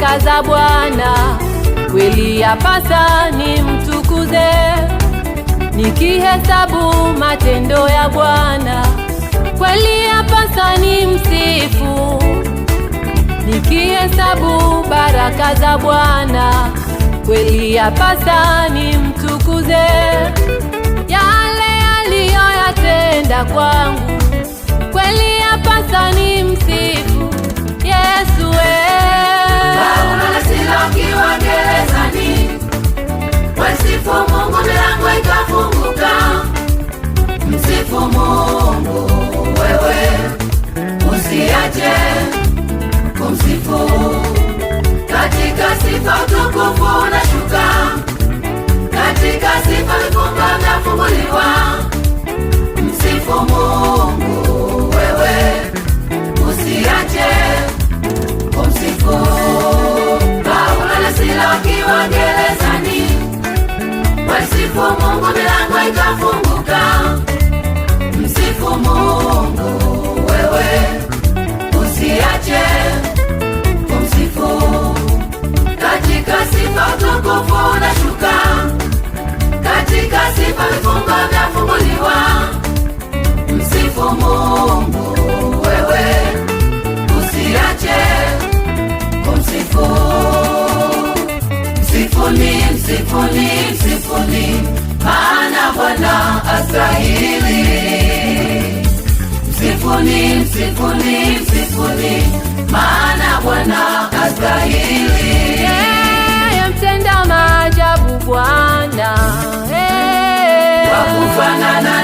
baraka za Bwana, kweli yapasa nimtukuze, nikihesabu matendo ya Bwana, kweli yapasa nimsifu, nikihesabu baraka za Bwana, kweli yapasa nimtukuze, yale aliyoyatenda kwangu, kweli yapasa nimsifu Yesu. Paulo na Sila wakiwa gerezani, wasifu Mungu, milango ikafunguka. Msifu Mungu, wewe usiache kumsifu, katika sifa utukufu unashuka, katika sifa vifungo vyafunguliwa. Msifu Mungu, wewe usiache kumsifu. Paulo na Sila wakiwa gerezani, wasifu Mungu, milango ikafunguka. Msifu Mungu, wewe usiache kumsifu, katika sifa utukufu unashuka, katika sifa vifungo vyafunguliwa. Msifu Mungu, wewe usiache kumsifu. Msifuni, msifuni, msifuni, maana Bwana astahili. Msifuni, msifuni, msifuni, maana Bwana astahili. Yeye mtenda maajabu Bwana, wa kufanana